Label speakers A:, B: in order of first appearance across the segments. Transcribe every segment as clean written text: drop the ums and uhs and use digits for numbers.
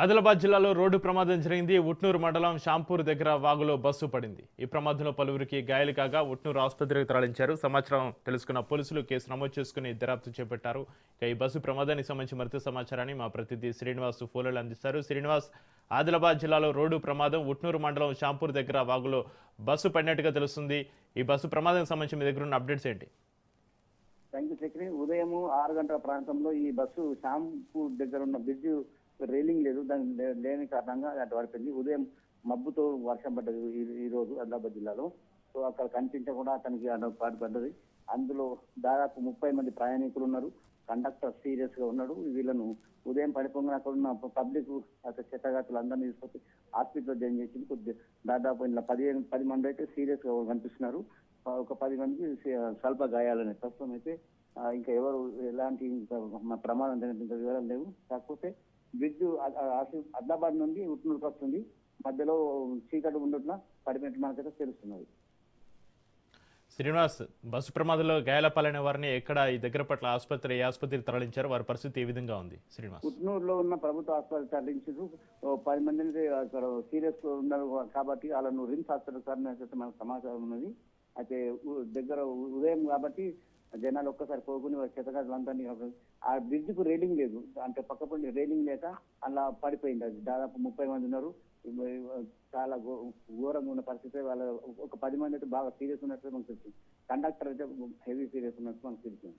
A: ఆదిలాబాద్ జిల్లాలో రోడ్డు ప్రమాదం జరిగింది. ఉట్నూరు మండలం షాంపూర్ దగ్గర వాగులో బస్సు పడింది. ఈ ప్రమాదంలో పలువురికి గాయాలు కాగా ఉట్నూరు ఆసుపత్రికి తరలించారు. సమాచారం తెలుసుకున్న పోలీసులు కేసు నమోదు చేసుకుని దర్యాప్తు చేపట్టారు. ఇక ఈ బస్సు ప్రమాదానికి సంబంధించి మరింత సమాచారాన్ని మా ప్రతినిధి శ్రీనివాస్ ఫోన్లో అందిస్తారు. శ్రీనివాస్, ఆదిలాబాద్ జిల్లాలో రోడ్డు ప్రమాదం ఉట్నూరు మండలం షాంపూర్ దగ్గర వాగులో బస్సు పడినట్టుగా తెలుస్తుంది. ఈ బస్సు ప్రమాదానికి సంబంధించి మీ దగ్గర ఉన్న అప్డేట్స్ ఏంటి?
B: Thank you Chakri. ఉదయం 6 గంటల ప్రాంతంలో ఈ బస్సు షాంపూర్ దగ్గర ఉన్న బ్రిడ్జ్ రైలింగ్ లేదు, దాని లేని కారణంగా అటు పడిపోయింది. ఉదయం మబ్బుతో వర్షం పడ్డది ఈ రోజు ఆదిలాబాద్ జిల్లాలో. సో అక్కడ కనిపించకుండా అతనికి పాటు పడ్డది. అందులో దాదాపు 30 మంది ప్రయాణికులు ఉన్నారు. కండక్టర్ సీరియస్ గా ఉన్నాడు. వీళ్ళను ఉదయం పడిపోయిన అక్కడ ఉన్న పబ్లిక్ చెత్తగాతులు అందరినీ తీసుకొచ్చి హాస్పిటల్లో జాయిన్ చేసింది. దాదాపు ఇలా 10 మంది అయితే సీరియస్ గా కనిపిస్తున్నారు. ఒక 10 మందికి స్వల్ప గాయాలనే. ప్రస్తుతం అయితే ఇంకా ఎవరు ఎలాంటి ప్రమాదం జరిగిన వివరాలు లేవు. కాకపోతే బ్రిడ్జ్ ఆదిలాబాద్ నుండి ఉట్నూరుకు వస్తుంది. మధ్యలో చీకటి ఉండట్లా పడిపోయినట్టు మనకైతే తెలుస్తున్నది.
A: శ్రీనివాస్, బస్సు ప్రమాదంలో గాయాల పాలైన వారిని ఎక్కడ ఈ దగ్గర పట్ల ఏ ఆసుపత్రికి తరలించారు? వారి పరిస్థితి ఏ విధంగా ఉంది? శ్రీనివాస్,
B: ఉట్నూరులో ఉన్న ప్రభుత్వ ఆసుపత్రి తరలించారు. 10 మందిని అక్కడ సీరియస్ ఉన్నారు కాబట్టి వాళ్ళను రిమ్స్ హాస్పిటల్ తరలించినట్టు మనకు సమాచారం ఉన్నది. అయితే దగ్గర ఉదయం కాబట్టి జనాలు ఒక్కసారి పోకుని వారి చెత్తగాదులందరినీ ఆ బ్రిడ్జ్ కు రైలింగ్ లేదు, అంటే పక్కపండి రైలింగ్ లేక అలా పడిపోయింది. అది దాదాపు 30 మంది ఉన్నారు. చాలా ఘోరంగా ఉన్న పరిస్థితి. వాళ్ళ ఒక 10 మంది అయితే బాగా సీరియస్ ఉన్నట్టు మనకు తెలిసింది. కండక్టర్ అయితే హెవీ సీరియస్ ఉన్నట్టు మనకు తెలిసింది.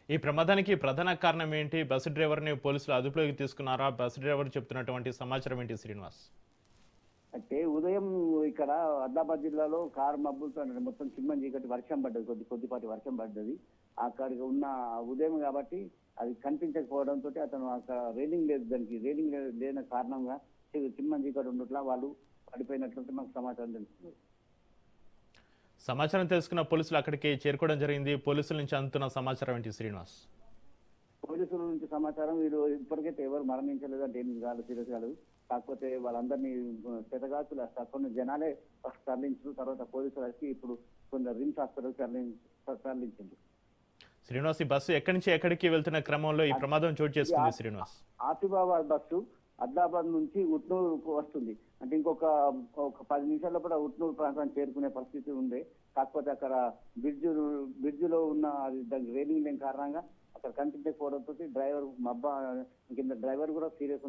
A: ఈ ప్రమాదానికి ప్రధాన కారణం ఏంటి? బస్సు డ్రైవర్ని పోలీసులు అదుపులోకి తీసుకున్నారా? బస్సు డ్రైవర్ చెప్తున్నటువంటి సమాచారం ఏంటి శ్రీనివాస్?
B: అంటే ఉదయం ఇక్కడ ఆదిలాబాద్ జిల్లాలో కారు మబ్బులతో మొత్తం చిమ్మని చీకటి వర్షం పడ్డది, కొద్దిపాటి వర్షం పడ్డది. అక్కడికి ఉన్న ఉదయం కాబట్టి అది కనిపించకపోవడంతో అతను అక్కడ రైలింగ్ లేదు, దానికి రైలింగ్ లేని కారణంగా చిమ్మని చీకటి ఉండట్లా వాళ్ళు పడిపోయినట్లయితే మాకు సమాచారం తెలుస్తుంది.
A: సమాచారం తెలుసుకున్న పోలీసులు అక్కడికి చేరుకోవడం జరిగింది. పోలీసుల నుంచి అందుతున్న సమాచారం ఏంటి శ్రీనివాస్?
B: పోలీసుల నుంచి సమాచారం వీళ్ళు ఇప్పటికైతే ఎవరు మరణించలేదు, అంటే ఏమి కాదు, సీరియస్ కాలేదు. కాకపోతే వాళ్ళందరినీ చెతగాతులు అక్కడ జనాలే ఫస్ట్ తరలించారు. తర్వాత పోలీసులు వచ్చి ఇప్పుడు కొందరు రిమ్స్ హాస్పిటల్ తరలించింది.
A: శ్రీనివాస్, ఈ బస్సు ఎక్కడి నుంచి ఎక్కడికి వెళ్తున్న క్రమంలో ఈ ప్రమాదం చోటు చేసుకుంది శ్రీనివాస్?
B: ఆసిఫాబాద్ బస్సు ఆదిలాబాద్ నుంచి ఉట్నూరుకు వస్తుంది. అంటే ఇంకొక 10 నిమిషాల కూడా ఉట్నూరు ప్రాంతానికి చేరుకునే పరిస్థితి ఉంది. కాకపోతే అక్కడ బ్రిడ్జ్ లో ఉన్న దానికి రైలింగ్ లేని కారణంగా అక్కడ కనిపించకపోవడంతో డ్రైవర్ కింద డ్రైవర్ కూడా సీరియస్